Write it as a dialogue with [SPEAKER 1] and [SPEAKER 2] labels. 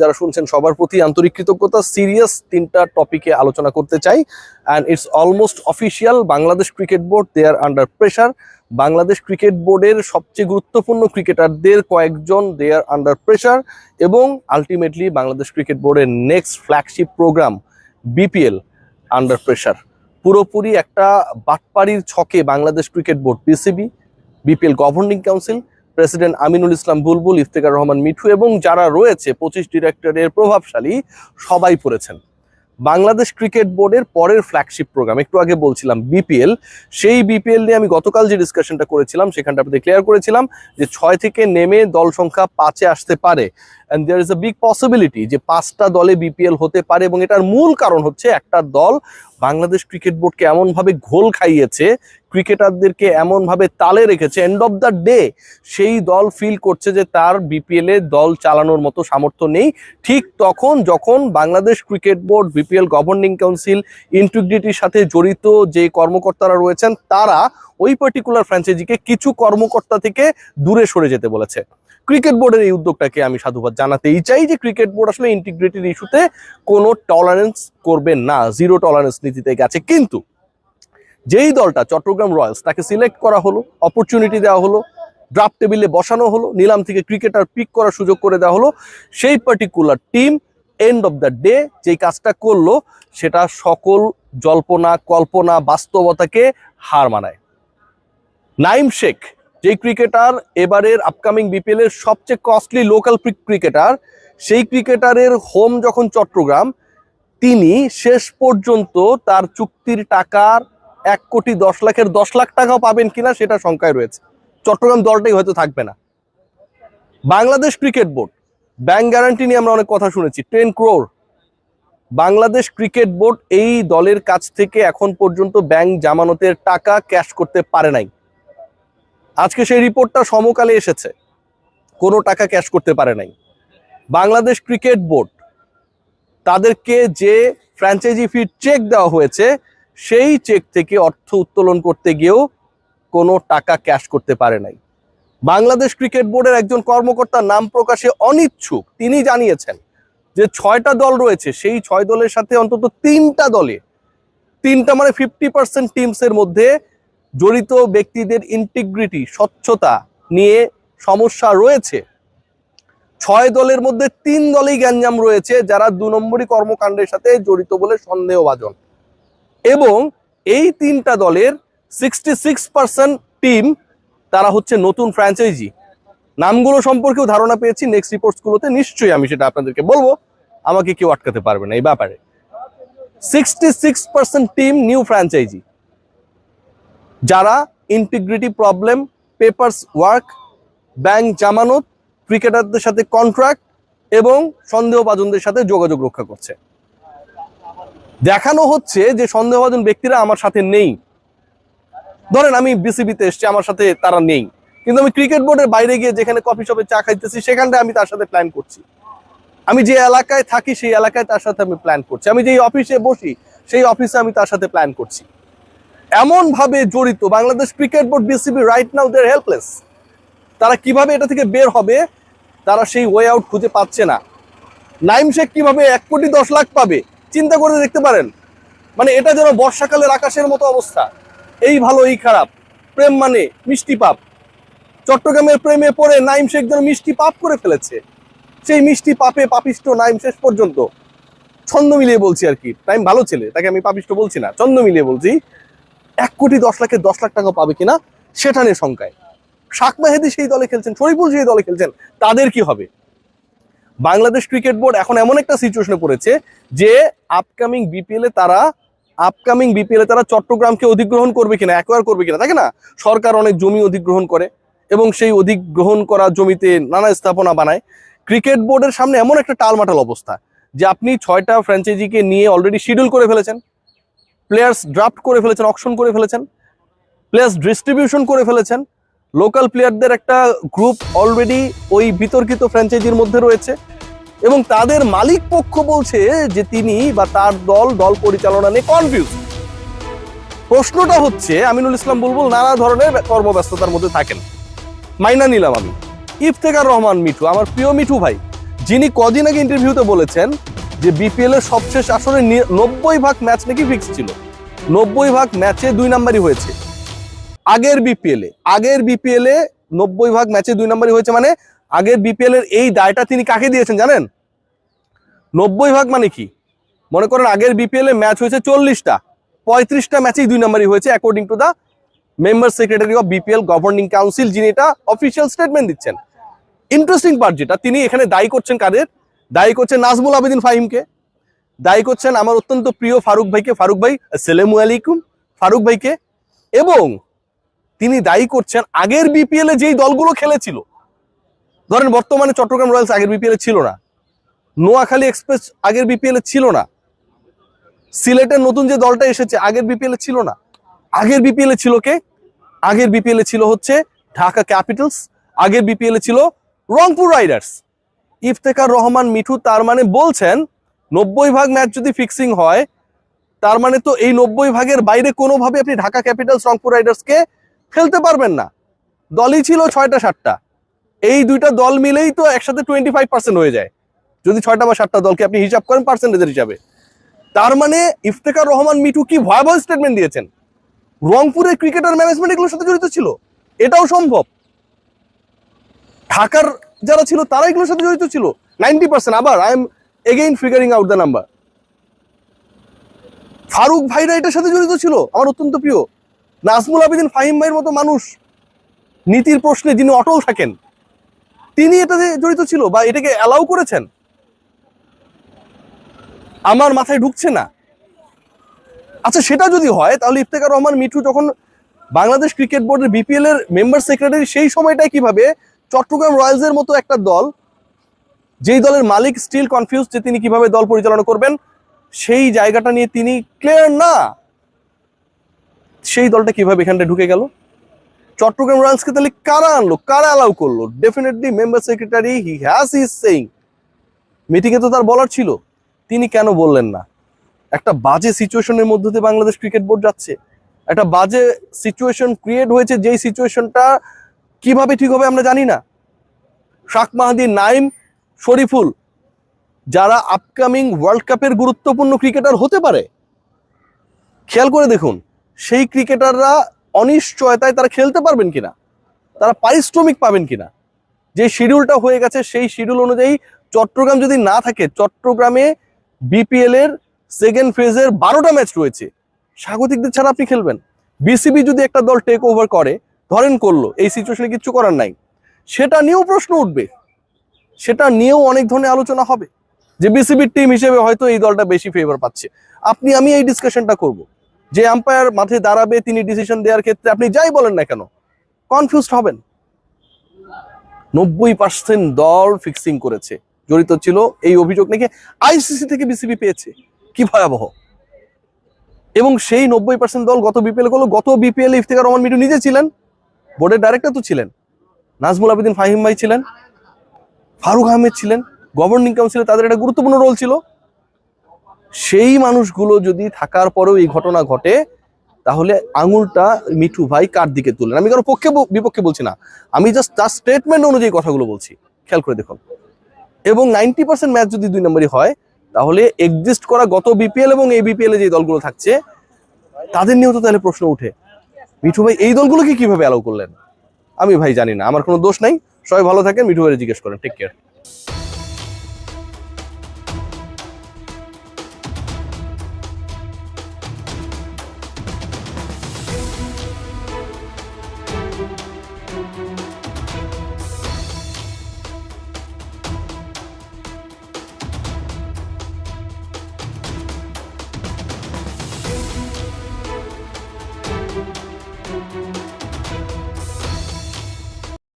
[SPEAKER 1] যারা শুনছেন সবার প্রতি আন্তরিক কৃতজ্ঞতা। সিরিয়াস তিনটা টপিকে আলোচনা করতে চাই and it's almost official. Bangladesh cricket board they are under pressure. Bangladesh cricket বোর্ডের সবচেয়ে গুরুত্বপূর্ণ ক্রিকেটারদের কয়েকজন দে আর আন্ডার প্রেশার এবং আলটিমেটলি বাংলাদেশ ক্রিকেট বোর্ডের next flagship program BPL under pressure. পুরোপুরি একটা বাটপাড়ির ছকে Bangladesh cricket board, BCB, BPL governing council, president Aminul Islam Bulbul, Iftekhar Rahman Mithu এবং যারা রয়েছে 25 ডিরেক্টরের প্রভাবশালী সবাই পড়েছেন। বাংলাদেশ ক্রিকেট বোর্ডের পরের ফ্ল্যাগশিপ প্রোগ্রাম, একটু আগে বলছিলাম বিপিএল, সেই বিপিএল নিয়ে আমি গতকাল যে ডিসকাশনটা করেছিলাম সেখানটা আপনাদের ক্লিয়ার করেছিলাম যে 6 থেকে নেমে দল সংখ্যা 5-এ আসতে পারে and there is a big possibility যে 5টা দলে বিপিএল হতে পারে। এবং এটার মূল কারণ হচ্ছে একটা দল বাংলাদেশ ক্রিকেট বোর্ডকে এমনভাবে ঘোল খাইয়েছে, ক্রিকেটারদেরকে এমনভাবে তালে রেখেছে, এন্ড অফ দ্য ডে সেই দল ফিল করছে যে তার বিপিএল এ দল চালানোর মতো সামর্থ্য নেই। ঠিক তখন যখন Bangladesh cricket board, BPL governing council, ইন্টিগ্রিটির সাথে জড়িত যে কর্মকর্তারা রয়েছেন তারা ওই পার্টিকুলার ফ্র্যাঞ্চাইজিকে কিছু কর্মকর্তা থেকে দূরে সরে যেতে বলেছে। ক্রিকেট বোর্ডের এই উদ্যোগটাকে আমি সাধুবাদ জানাতেই চাই যে ক্রিকেট বোর্ড আসলে ইন্টিগ্রিটির ইস্যুতে কোনো টলারেন্স করবে না, জিরো টলারেন্স নীতিতে গেছে। কিন্তু যেই দলটা চট্টগ্রাম রয়্যালস, তাকে সিলেক্ট করা হলো, অপরচুনিটি দেওয়া হলো, ড্রাফট টেবিলে বসানো হলো, নিলাম থেকে ক্রিকেটার পিক করার সুযোগ করে দেওয়া হলো, সেই particular team end of the day যেই কাজটা করলো সেটা সকল জল্পনা কল্পনা বাস্তবতাকে হার মানায়। নাইম শেখ, যেই ক্রিকেটার এবারের আপকামিং বিপিএল এর সবচেয়ে কস্টলি লোকাল ক্রিকেটার, সেই ক্রিকেটারের হোম যখন চট্টগ্রাম, তিনি শেষ পর্যন্ত তার চুক্তির টাকার 1,10,00,000-এর 10 লাখ টাকাও পাবেন কিনা সেটা শঙ্কায় রয়েছে। চট্টগ্রাম দলটাই হয়তো থাকবে না। Bangladesh cricket board bank guarantee নিয়ে আমরা অনেক কথা শুনেছি, 10 crore। বাংলাদেশ ক্রিকেট বোর্ড এই দলের কাছ থেকে এখন পর্যন্ত ব্যাংক জামানতের টাকা ক্যাশ করতে পারে নাই। আজকে সেই রিপোর্টটা সমকালে এসেছে, কোনো টাকা ক্যাশ করতে পারে নাই। বাংলাদেশ ক্রিকেট বোর্ড তাদেরকে যে ফ্র্যাঞ্চাইজি ফি চেক দেওয়া হয়েছে সেই চেক থেকে অর্থ উত্তোলন করতে গিয়েও কোনো টাকা ক্যাশ করতে পারে নাই। বাংলাদেশ ক্রিকেট বোর্ডের একজন কর্মকর্তা নাম প্রকাশে অনিচ্ছুক, তিনি জানিয়েছেন যে 6টা দল রয়েছে, সেই 6 দলের সাথে অন্তত 3টা দলে, 3টা মানে 50% টিমসের মধ্যে জড়িত ব্যক্তিদের ইন্টিগ্রিটি, স্বচ্ছতা নিয়ে সমস্যা রয়েছে। 6 দলের মধ্যে 3 দলেই গ্যাঞ্জাম রয়েছে যারা 2 নম্বরই কর্মকাণ্ডের সাথে জড়িত বলে সন্দেহভাজন। এবং এই 3টা দলের 66% টিম তারা হচ্ছে নতুন ফ্র্যাঞ্চাইজি। নামগুলো সম্পর্কেও ধারণা পেয়েছি, নেক্সট রিপোর্টসগুলোতে নিশ্চয়ই আমি সেটা আপনাদেরকে বলবো, আমাকে কেউ আটকাতে পারবে না এই ব্যাপারে। 66% টিম নিউ ফ্র্যাঞ্চাইজি, যারা integrity problem, papers work, bank জামানত, ক্রিকেটারদের সাথে কন্ট্রাক্ট এবং সন্দেহভাজনদের সাথে যোগাযোগ রক্ষা করছে। দেখানো হচ্ছে যে সন্দেহভাজন ব্যক্তিরা আমার সাথে নেই। ধরেন আমি বিসিবিতে এসছি, আমার সাথে তারা নেই, কিন্তু আমি ক্রিকেট বোর্ডের বাইরে গিয়ে যেখানে কফি শপে চা খাইতেছি সেখানটায় আমি তার সাথে প্ল্যান করছি। আমি যে এলাকায় থাকি সেই এলাকায় তার সাথে আমি প্ল্যান করছি। আমি যেই অফিসে বসি সেই অফিসে আমি তার সাথে প্ল্যান করছি। এমন ভাবে জড়িত Bangladesh cricket board, BCB right now they are helpless. তারা কিভাবে এটা থেকে বের হবে তারা সেই ওয়ে আউট খুঁজে পাচ্ছে না। নাইম শেখ কিভাবে 1,10,00,000 পাবে চিন্তা করে দেখতে পারেন। মানে এটা যেন বর্ষাকালের আকাশের মতো অবস্থা, এই ভালো এই খারাপ, প্রেম মানে মিষ্টি পাপ। চট্টগ্রামের প্রেমে পড়ে নাইম শেখ যেন মিষ্টি পাপ করে ফেলেছে। সেই মিষ্টি পাপে পাপিষ্ট নাইম শেষ পর্যন্ত, ছন্দ মিলিয়ে বলছি আর কি, নাইম ভালো ছেলে, তাকে আমি পাপিষ্ট বলছি না, ছন্দ মিলিয়ে বলছি, 1,10,00,000-এর 10 লাখ টাকা পাবে কিনা সেটা নিয়ে শঙ্কায়। শাক মেহেদী সেই দলে খেলছেন, শরীফুল সেই দলে খেলছেন, তাদের কি হবে? বাংলাদেশ ক্রিকেট বোর্ড এখন এমন একটা সিচুয়েশনে পড়েছে যে আপকামিং বিপিএল এ তারা চট্টগ্রামকে অধিগ্রহণ করবে কিনা, অ্যাকোয়ার করবে কিনা। থাকে না, সরকার অনেক জমি অধিগ্রহণ করে এবং সেই অধিগ্রহণ করা জমিতে নানা স্থাপনা বানায়। ক্রিকেট বোর্ডের সামনে এমন একটা টালমাটাল অবস্থা যে আপনি 6টা ফ্র্যাঞ্চাইজিকে নিয়ে অলরেডি শিডিউল করে ফেলেছেন, প্লেয়ার্স ড্রাফট করে ফেলেছেন, অকশন করে ফেলেছেন, প্লেয়ার্স ডিস্ট্রিবিউশন করে ফেলেছেন, লোকাল প্লেয়ারদের একটা গ্রুপ অলরেডি ওই বিতর্কিত ফ্র্যাঞ্চাইজির মধ্যে রয়েছে এবং তাদের মালিক পক্ষ বলছে যে তিনি বা তার দল পরিচালনা নিয়ে কনফিউজ। প্রশ্নটা হচ্ছে, আমিনুল ইসলাম বুলবুল নানা ধরনের কর্মব্যস্ততার মধ্যে থাকেন, মাইনা নিলাম আমি। ইফতেখার রহমান মিঠু, আমার প্রিয় মিঠু ভাই, যিনি কদিন আগে ইন্টারভিউতে বলেছেন যে বিপিএল এর সবশেষ আসরে 90% ম্যাচ নাকি ফিক্স ছিল, 90% ম্যাচে 2 নাম্বারই হয়েছে। আগের বিপিএল এ 90% ম্যাচে 2 নাম্বারই হয়েছে, মানে আগের বিপিএল এর এই দায়টা তিনি কাকে দিয়েছেন জানেন? 90% মানে কি? মনে করেন আগের বিপিএল এ ম্যাচ হয়েছে 40টা, 35টা ম্যাচেই 2 নাম্বারই হয়েছে according to the member secretary of BPL governing council, যিনি এটা অফিসিয়াল স্টেটমেন্ট দিচ্ছেন। ইন্টারেস্টিং পার্ট যেটা, তিনি এখানে দায়ী করছেন কাদের? দায়ী করছেন নাজমুল আবেদিন ফাহিমকে, দায়ী করছেন আমার অত্যন্ত প্রিয় ফারুক ভাইকে, ফারুক ভাই আসসালামু আলাইকুম, ফারুক ভাইকে, এবং তিনি দায়ী করছেন আগের বিপিএল এ যেই দলগুলো খেলেছিল, ধরেন বর্তমানে চট্টগ্রাম রয়্যালস আগের বিপিএল এ ছিল না, নোয়াখালী এক্সপ্রেস আগের বিপিএল এ ছিল না, সিলেটের নতুন যে দলটা এসেছে আগের বিপিএল এ ছিল না। আগের বিপিএল এ ছিল কে? আগের বিপিএল এ ছিল হচ্ছে ঢাকা ক্যাপিটালস, আগের বিপিএল এ ছিল রংপুর রাইডার্স। ইফতেখার রহমান মিঠু তার মানে বলছেন 90% ম্যাচ যদি ফিক্সিং হয়, তার মানে তো এই 90%-এর বাইরে কোনোভাবে আপনি ঢাকা ক্যাপিটালস রংপুর রাইডার্সকে ফেলতে পারবেন না। দলই ছিল 6টা 7টা, এই দুইটা দল মিলেই তো একসাথে 25% হয়ে যায় যদি 6টা বা 7টা দলকে আপনি হিসাব করেন পার্সেন্টেজের হিসাবে। তার মানে ইফতেখার রহমান মিঠু কি ভয়াবহ স্টেটমেন্ট দিয়েছেন, রংপুরের ক্রিকেটার ম্যানেজমেন্ট এগুলোর সাথে জড়িত ছিল, এটাও সম্ভব। ঢাকার যারা ছিল তারা এগুলোর সাথে জড়িত ছিল 90%। আবার I am again figuring out the number. Farooq ভাইরা এটার সাথে জড়িত ছিল, আমার অত্যন্ত প্রিয় নাজমুল আবেদিন ফাহিম ভাইয়ের মতো মানুষ, নীতির প্রশ্নে যিনি অটল থাকেন, তিনি এটাতে জড়িত ছিল বা এটাকে অ্যালাউ করেছেন। আমার মাথায় ঢুকছে না। আচ্ছা, সেটা যদি হয় তাহলে ইফতেখার রহমান মিঠু যখন বাংলাদেশ ক্রিকেট বোর্ডের বিপিএল এর মেম্বার সেক্রেটারি, সেই সময়টায় কিভাবে চট্টগ্রাম রয়্যালসের মতো একটা দল, যেই দলের মালিক স্টিল কনফিউজ যে তিনি কিভাবে দল পরিচালনা করবেন, সেই জায়গাটা নিয়ে তিনি ক্লিয়ার না, সেই দলটা কিভাবে এখানটা ঢুকে গেল? চট্টগ্রাম রয়্যালসকে তাহলে কারা আনলো, কারা অ্যালাউ করলো? Definitely member secretary, he has his saying. মিটিংয়ে তো তার বলার ছিল, তিনি কেন বললেন না? একটা বাজে সিচুয়েশনের মধ্যে দিয়ে বাংলাদেশ ক্রিকেট বোর্ড যাচ্ছে, একটা বাজে সিচুয়েশন ক্রিয়েট হয়েছে, যেই সিচুয়েশনটা কিভাবে ঠিক হবে আমরা জানি না। শাক মাহাদি, নাইম, শরীফুল, যারা আপকামিং ওয়ার্ল্ড কাপের গুরুত্বপূর্ণ ক্রিকেটার হতে পারে, খেয়াল করে দেখুন সেই ক্রিকেটাররা অনিশ্চয়তায় তারা খেলতে পারবেন কিনা, তারা পারিশ্রমিক পাবেন কিনা। যে শিডিউলটা হয়ে গেছে সেই শিডিউল অনুযায়ী চট্টগ্রাম যদি না থাকে, চট্টগ্রামে বিপিএল এর সেকেন্ড ফেজের 12টা ম্যাচ রয়েছে, স্বাগতিকদের ছাড়া আপনি খেলবেন। বিসিবি যদি একটা দল টেক ওভার করে, ধরেন করলো, এই সিচুয়েশনে কিচ্ছু করার নাই, সেটা নিয়েও প্রশ্ন উঠবে, সেটা নিয়েও অনেক ধরনের আলোচনা হবে যে বিসিবির টিম হিসেবে হয়তো এই দলটা বেশি ফেভার পাচ্ছে। আমি এই ডিসকাশনটা করব, যে আম্পায়ার মাঠে দাঁড়াবে তিনি ডিসিশন দেওয়ার ক্ষেত্রে আপনি যাই বলেন না কেন কনফিউজড হবেন। 90% দল ফিক্সিং করেছে, জড়িত ছিল, এই অভিযোগ নাকি আইসিসি থেকে বিসিবি পেয়েছে। কি ভয়াবহ! এবং সেই 90% দল গত বিপিএল গুলো, গত বিপিএল ইফতেখার রহমান মিঠু নিজে ছিলেন, বোর্ডের ডাইরেক্টর তো ছিলেন, নাজমুল আবেদিন ফাহিম ভাই ছিলেন, ফারুক আহমেদ ছিলেন, গভর্নিং কাউন্সিলে তাদের একটা গুরুত্বপূর্ণ রোল ছিল। সেই মানুষগুলো যদি থাকার পরেও এই ঘটনা ঘটে, তাহলে আঙুলটা মিঠু ভাই কার দিকে তুললেন? আমি কারো পক্ষে বিপক্ষে বলছি না, আমি জাস্ট তার স্টেটমেন্ট অনুযায়ী কথাগুলো বলছি, খেয়াল করে দেখুন। এবং 90% ম্যাচ যদি 2 নম্বরই হয়, তাহলে এক্সিস্ট করা গত বিপিএল এবং এই বিপিএল এ যে দলগুলো থাকছে তাদের নিয়েও তো তাহলে প্রশ্ন উঠে, মিঠু ভাই এই দলগুলোকে কিভাবে অ্যালাউ করলেন? আমি ভাই জানি না, আমার কোনো দোষ নাই। সবাই ভালো থাকেন, মিঠু ভাইয়ের জিজ্ঞেস করেন। Take care.